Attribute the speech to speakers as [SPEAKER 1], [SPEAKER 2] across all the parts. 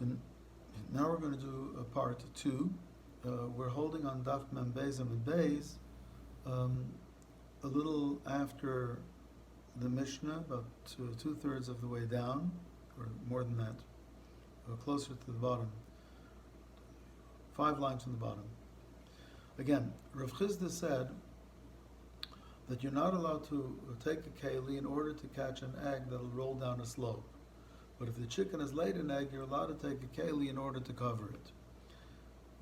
[SPEAKER 1] So now we're going to do part 2. We're holding on Daf Mem Beis and Beis, a little after the Mishnah, about 2/3 of the way down, or more than that, closer to the bottom. 5 lines from the bottom. Again, Rav Chizda said that you're not allowed to take a keli in order to catch an egg that'll roll down a slope. But if the chicken has laid an egg, you're allowed to take a keli in order to cover it.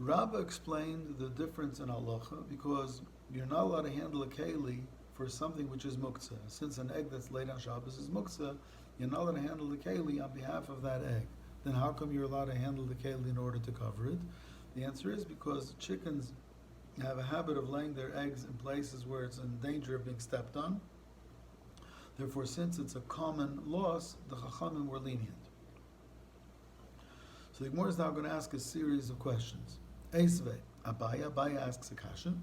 [SPEAKER 1] Rabbah explained the difference in halacha because you're not allowed to handle a keli for something which is muktzah. Since an egg that's laid on Shabbos is muktzah, you're not allowed to handle the keli on behalf of that egg. Then how come you're allowed to handle the keli in order to cover it? The answer is because chickens have a habit of laying their eggs in places where it's in danger of being stepped on. Therefore, since it's a common loss, the Chachamim were lenient. So the Gemara is now going to ask a series of questions. Eisvei, Abaya asks a kasha.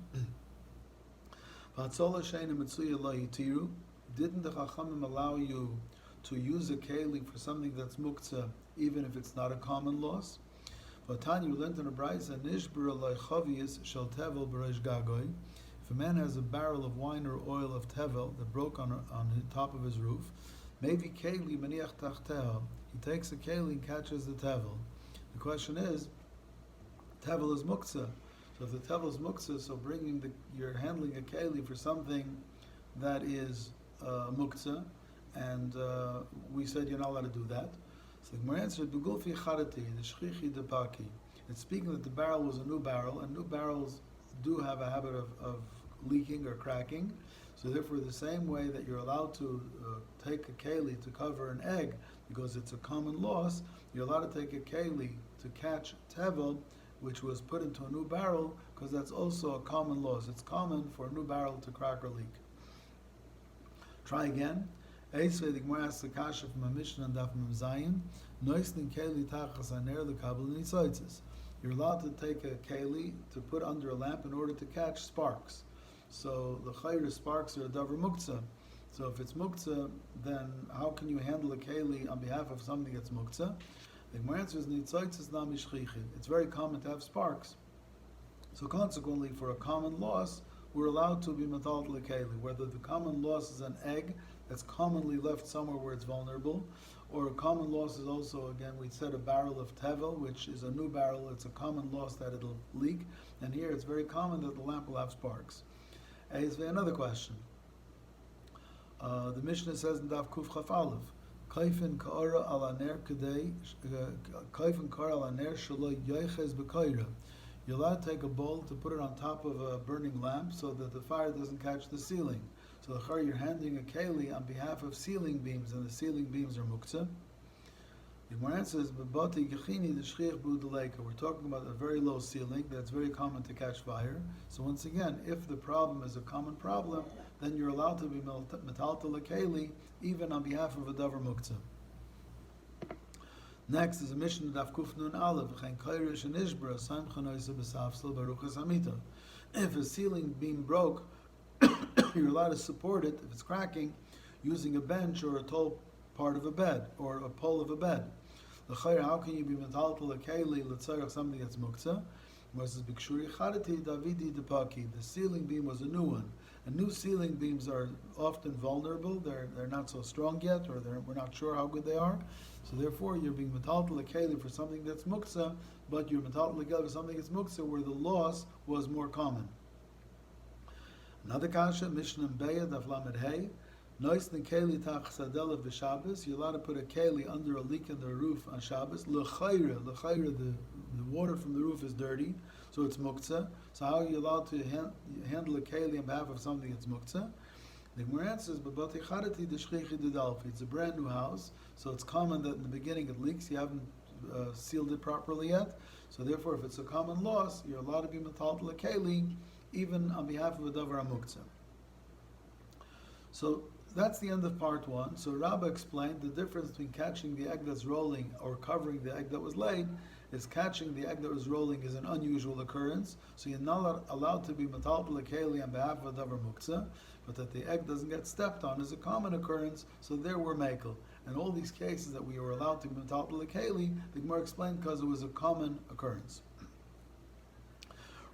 [SPEAKER 1] Didn't the Chachamim allow you to use a keli for something that's muktzah, even if it's not a common loss? If a man has a barrel of wine or oil of tevel that broke on the top of his roof, maybe keli maniach tachteha, he takes a keli and catches the tevel. The question is, tevel is muktzah. So if the tevel is muktzah, so you're handling a keli for something that is muktzah, and we said you're not allowed to do that. So the Gemara answered, "Begulfi charati, the shchichi depaki." It's speaking that the barrel was a new barrel, and new barrels do have a habit of leaking or cracking. So therefore, the same way that you're allowed to take a keli to cover an egg because it's a common loss, you're allowed to take a keli to catch tevel, which was put into a new barrel, because that's also a common loss. It's common for a new barrel to crack or leak. Try again. Eisvei, the Gemara asks the kasha from a Mishnah and Daf Mem Zayin. Noisnin keli tachas haner lekabel nisoitzes. You're allowed to take a keli to put under a lamp in order to catch sparks. So the chayr sparks are a davar muktzah. So if it's muktzah, then how can you handle a keli on behalf of something that's muktzah? The Gemara answer is nitzoitzes na mishchichi. It's very common to have sparks. So consequently, for a common loss, we're allowed to be matal lekeli. Whether the common loss is an egg that's commonly left somewhere where it's vulnerable, or a common loss is also, again, we said a barrel of tevel, which is a new barrel. It's a common loss that it'll leak, and here it's very common that the lamp will have sparks. Another question. The Mishnah says in Daf Kuf Chaf Aleph, Kaifin ka'ara ala ner kadei, Kaifin ka'ara ala ner shelo yoichez b'koira. You're allowed to take a bowl to put it on top of a burning lamp so that the fire doesn't catch the ceiling. So you're handing a keli on behalf of ceiling beams, and the ceiling beams are muktzah. The Gemara answers, we're talking about a very low ceiling that's very common to catch fire. So once again, if the problem is a common problem, then you're allowed to be metaltal keli even on behalf of a davar muktzah. Next is a mission of Kuf Nun Aleph. If a ceiling beam broke, you're allowed to support it if it's cracking using a bench or a tall part of a bed or a pole of a bed. How can you be metaltal a keli l'tzarech something that's muktzah? The ceiling beam was a new one. And new ceiling beams are often vulnerable. They're not so strong yet, or we're not sure how good they are. So therefore, you're being metaltal a keli for something that's muktzah, but you're metaltal a keli for something that's muktzah where the loss was more common. Another kasha, Mishnah Beya, Daf Lamed Hey. Nois the keli tach sadela v'Shabbos. You're allowed to put a keli under a leak in the roof on Shabbos. L'chayra, the water from the roof is dirty, so it's muktzah. So how are you allowed to handle a keli on behalf of something that's muktzah? The Gemara answers, "B'batei charati d'shchichi d'dalfi." It's a brand new house, so it's common that in the beginning it leaks. You haven't sealed it properly yet. So therefore, if it's a common loss, you're allowed to be metaltal a keli even on behalf of a davar muktzah. So that's the end of part 1. So Rabbah explained the difference between catching the egg that's rolling or covering the egg that was laid is catching the egg that was rolling is an unusual occurrence. So you're not allowed to be metaltal keli on behalf of a davar muktzah, but that the egg doesn't get stepped on is a common occurrence. So there we're mekel. And all these cases that we were allowed to metaltal the keli, the Gemara explained because it was a common occurrence.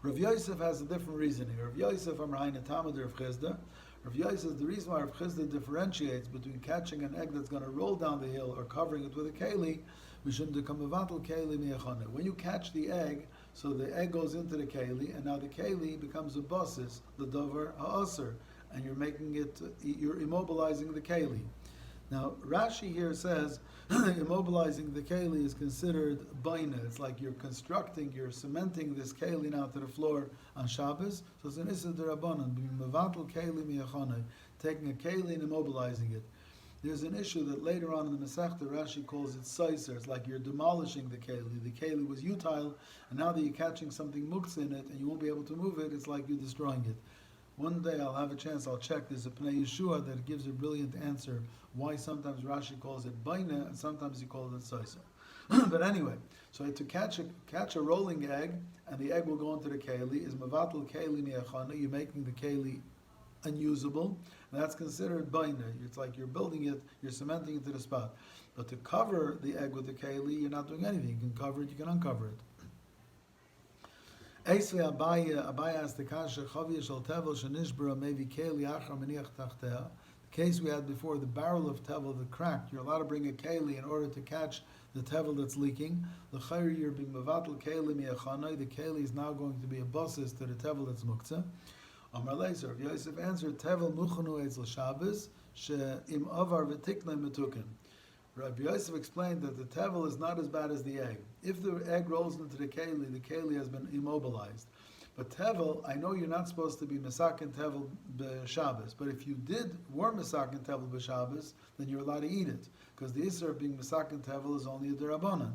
[SPEAKER 1] Rav Yosef has a different reasoning. Rav Yosef Amrayin Tamad Rav Chizda. Rav Yosef, the reason why Rav Chizda differentiates between catching an egg that's going to roll down the hill or covering it with a keli, we shouldn't become mevatel keli miyachane. When you catch the egg, so the egg goes into the keli, and now the keli becomes a basis, the dover ha'aser, and you're making it, you're immobilizing the keli. Now, Rashi here says immobilizing the keli is considered baina. It's like you're constructing, you're cementing this keli now to the floor on Shabbos. So it's an issa d'Rabbanan, being mevatel keli miyachane, taking a keli and immobilizing it. There's an issue that later on in the Masechta, Rashi calls it saiser. It's like you're demolishing the keli. The keli was utile, and now that you're catching something muktzah in it, and you won't be able to move it, it's like you're destroying it. One day I'll have a chance, I'll check. There's a Pnei Yeshua that gives a brilliant answer why sometimes Rashi calls it baina and sometimes he calls it saiser. But anyway, so to catch a rolling egg and the egg will go into the keli is mevatel keli miyachana. You're making the keli unusable. And that's considered baina. It's like you're building it, you're cementing it to the spot. But to cover the egg with the keli, you're not doing anything. You can cover it, you can uncover it. Eisve Abaya asked the kasha chavia shel tevel shenishbara maybe keli achar meniach tachtea. The case we had before, the barrel of tevel that cracked. You're allowed to bring a keli in order to catch the tevel that's leaking. The chayr you're being mevatel keli miyachanai. The keli is now going to be a basis to the tevel that's muktzah. Amar Leiser, Rav Yosef answered, tevel muchanu etzel Shabbos she'im avar v'tiknei metukin. Rabbi Yosef explained that the tevel is not as bad as the egg. If the egg rolls into the keli has been immobilized. But tevel, I know you're not supposed to be mesakin tevel b'Shabbos, but if you were mesakin tevel b'Shabbos, then you're allowed to eat it, because the issur of being mesakin tevel is only a derabanan.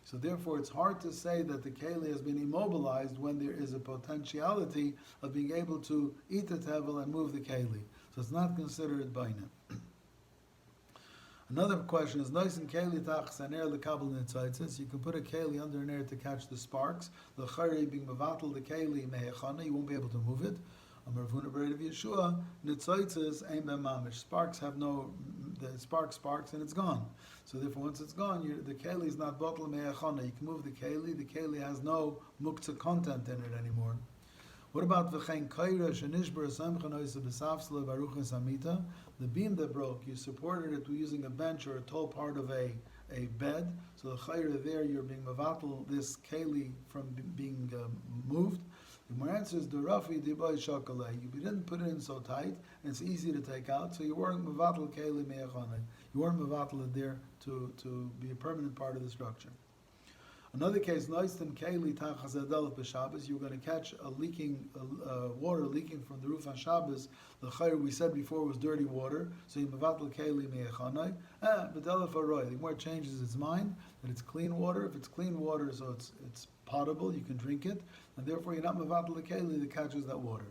[SPEAKER 1] So therefore, it's hard to say that the keli has been immobilized when there is a potentiality of being able to eat the tevel and move the keli. So it's not considered baina. Another question is nice and keli tachs an air lekabel nitzaitzes. You can put a keli under an air to catch the sparks. The chayri being mevatel the keli mehechana, you won't be able to move it. Amarvuna b'red of Yeshua nitzaitzes aim b'mamish. Sparks have the sparks and it's gone. So therefore, once it's gone, the keli is not batel mehechana. You can move the keli. The keli has no muktzah content in it anymore. What about v'chein kaira shenishbar samchanoisa b'safsla baruchas amita? The beam that broke, you supported it using a bench or a tall part of a bed. So the chayra there, you're being mevatel this keli from being moved. The more answer is the rafi dibai shakalei. You didn't put it in so tight, and it's easy to take out. So you weren't mevatel keli me'achane. You weren't mevatel it there to be a permanent part of the structure. Another case, noistan keli tachas adelav b'Shabbos. You're going to catch a leaking water leaking from the roof on Shabbos. The chayr we said before was dirty water, so you mevatel keli me'echanai. B'delav aroy. The more it changes its mind that it's clean water. If it's clean water, so it's potable, you can drink it, and therefore you're not mevatel the keli that catches that water.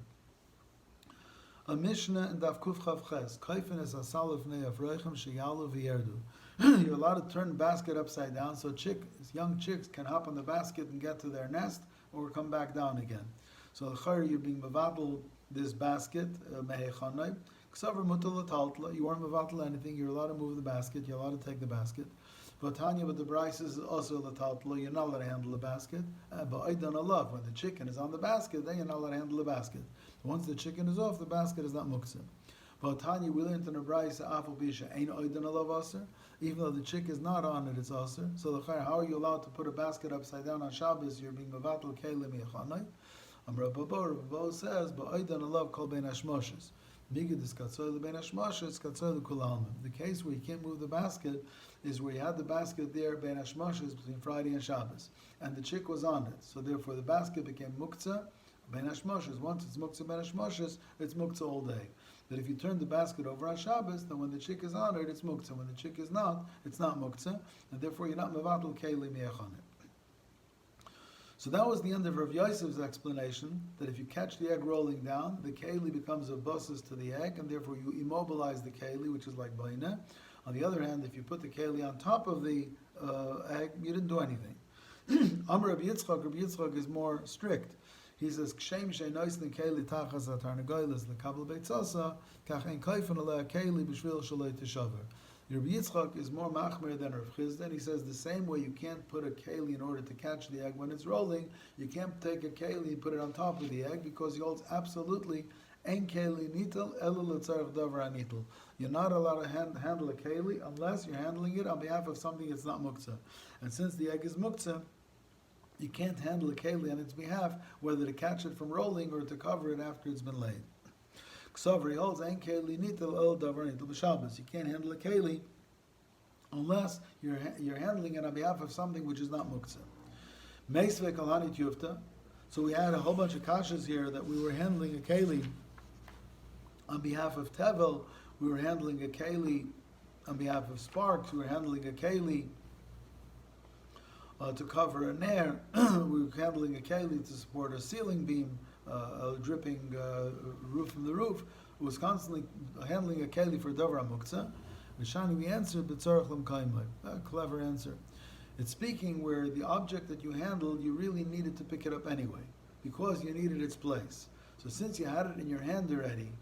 [SPEAKER 1] A Mishnah in Daf Kuf Chav Ches. Kaifen es asaluf ne'af reichem sheyalu v'yerdu. You're allowed to turn the basket upside down so young chicks can hop on the basket and get to their nest or come back down again. So the chayr, you're being mevatel this basket, mehechanai. Ksaver mutal taltla, you weren't mevatel anything, you're allowed to move the basket, you're allowed to take the basket. But Tanya, with the Bryce is also the taltla, you're not allowed to handle the basket. But Aidan Allah, when the chicken is on the basket, then you're not allowed to handle the basket. Once the chicken is off, the basket is not muktzah. But Tanya, we learned in the Bryce, Afal Bisha, ain't Aidan Allah aser. Even though the chick is not on it, it's aser. So the chayr, how are you allowed to put a basket upside down on Shabbos? You're being mevatel kelim yachanai. Rabbo says, but Aidan Allah kol ben hashmoshes. Migid is katzoy the ben hashmoshes, katzoy the kulalmim. The case where you can't move the basket is where you had the basket there ben hashmoshes between Friday and Shabbos, and the chick was on it. So therefore, the basket became muktzah ben hashmoshes. Once it's muktzah ben hashmoshes, it's muktzah all day. That if you turn the basket over on Shabbos, then when the chick is on it, it's muktzah. When the chick is not, it's not muktzah, and therefore you're not mevatel keli miyachaneh. So that was the end of Rav Yosef's explanation, that if you catch the egg rolling down, the keli becomes a basis to the egg, and therefore you immobilize the keli, which is like baina. On the other hand, if you put the keli on top of the egg, you didn't do anything. Amar Rabbi Yitzchak is more strict. He says, "Kshem sheinois keli tachas atarnagoyles lekabel beitzasa kach ein kaifen alei keli b'shvil shalei teshaver." Rabbi Yitzchak is more machmer than Rav Chisda, and he says the same way you can't put a keli in order to catch the egg when it's rolling, you can't take a keli and put it on top of the egg, because he holds absolutely ein keli nitel elu l'tzarech davar anitel. You're not allowed to handle a keli unless you're handling it on behalf of something that's not muktzah. And since the egg is muktzah, you can't handle a keli on its behalf, whether to catch it from rolling or to cover it after it's been laid. Ksavari holds ein keli nitel el davar nitel b'Shabbos. You can't handle a keli unless you're handling it on behalf of something which is not muktzah. Meisvei kalani tiyufta. So we had a whole bunch of kashas here that we were handling a keli on behalf of tevel. We were handling a keli on behalf of sparks. We were handling a keli to cover a nair. We were handling a keli to support a ceiling beam, a dripping roof from the roof. It was constantly handling a keli for davar muktzah. Mishani, we answered b'tzarech l'mkaimai. A clever answer. It's speaking where the object that you handled, you really needed to pick it up anyway, because you needed its place. So since you had it in your hand already,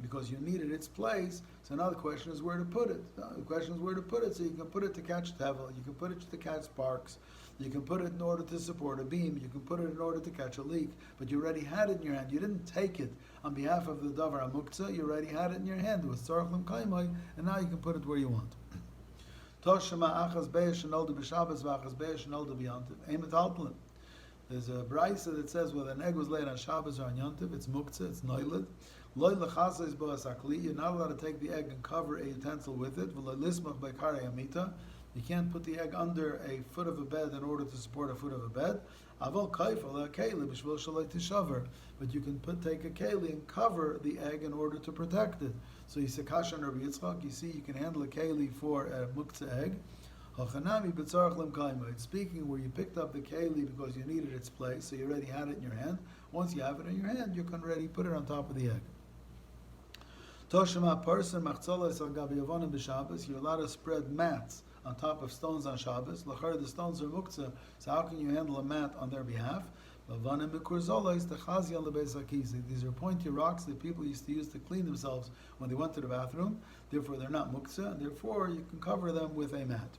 [SPEAKER 1] because you needed its place, so now the question is where to put it. The question is where to put it. So you can put it to catch tevel, you can put it to catch sparks, you can put it in order to support a beam, you can put it in order to catch a leak, but you already had it in your hand. You didn't take it on behalf of the davar hamuktzah, you already had it in your hand. It was tzarech l'mkaimai, and now you can put it where you want. Toshema achas be'esh shenolda b'Shabbos v'achas be'esh shenolda b'Yontiv. Eimet alplan. There's a brisa that says whether an egg was laid on Shabbos or on Yontiv, it's muktzah, it's noiled. Loy lechasa is bo'as akli. You're not allowed to take the egg and cover a utensil with it. V'lo lismach b'karei amita. You can't put the egg under a foot of a bed in order to support a foot of a bed. Avol kaif ala keli b'shvil shalei tishaver. But you can take a keli and cover the egg in order to protect it. So you say kasha and Rabbi Yitzchak. You see, you can handle a keli for a muktzah egg. Hachanami b'tzarech l'mkaima. It's speaking where you picked up the keli because you needed its place, so you already had it in your hand. Once you have it in your hand, you can already put it on top of the egg. Toshema person machzolas al gabi yavonim b'Shabbos. You're allowed to spread mats on top of stones on Shabbos. L'char, the stones are muktzah, so how can you handle a mat on their behalf? These are pointy rocks that people used to use to clean themselves when they went to the bathroom. Therefore, they're not muktzah, and therefore you can cover them with a mat.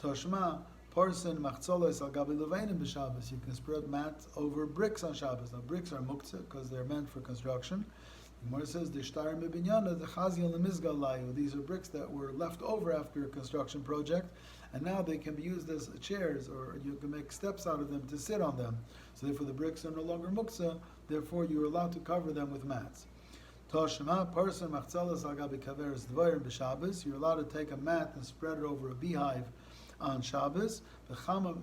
[SPEAKER 1] Toshma, person machzolos al gabi leveinim b'Shabbos. You can spread mats over bricks on Shabbos. Now, bricks are muktzah because they're meant for construction. The Gemara says, these are bricks that were left over after a construction project, and now they can be used as chairs, or you can make steps out of them to sit on them. So therefore the bricks are no longer muktzah, therefore you're allowed to cover them with mats. Toshema, person machzalas al gabi kaveres dvarim b'Shabbos. You're allowed to take a mat and spread it over a beehive on Shabbos. Either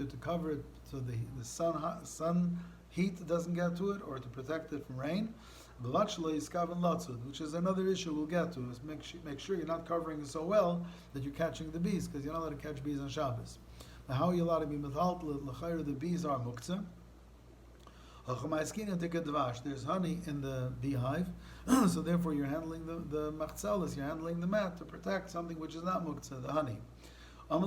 [SPEAKER 1] to cover it so the sun heat doesn't get to it, or to protect it from rain. Which is another issue we'll get to, is make sure you're not covering it so well that you're catching the bees, because you're not allowed to catch bees on Shabbos. Now, how are you allowed to be metaltal? The bees are muktzah. There's honey in the beehive, so therefore you're handling the machzelis, you're handling the mat to protect something which is not muktzah, the honey. In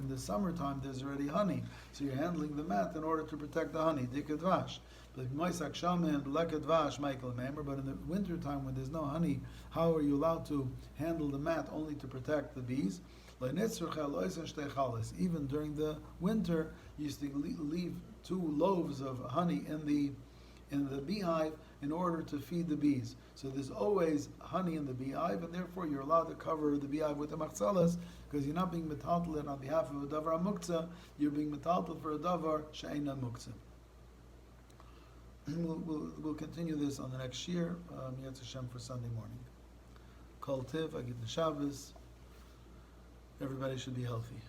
[SPEAKER 1] the summertime, there's already honey, so you're handling the mat in order to protect the honey. But in the wintertime, when there's no honey, how are you allowed to handle the mat only to protect the bees? Even during the winter, you used to leave 2 loaves of honey in the beehive in order to feed the bees. So there's always honey in the beehive, and therefore you're allowed to cover the beehive with the machzalas, because you're not being metaltal on behalf of a davar muktzah, you're being metaltal for a davar she'eina muktzah. We'll continue this on the next year, Yetz Hashem, for Sunday morning. Kol Tiv, Agit Shabbos. Everybody should be healthy.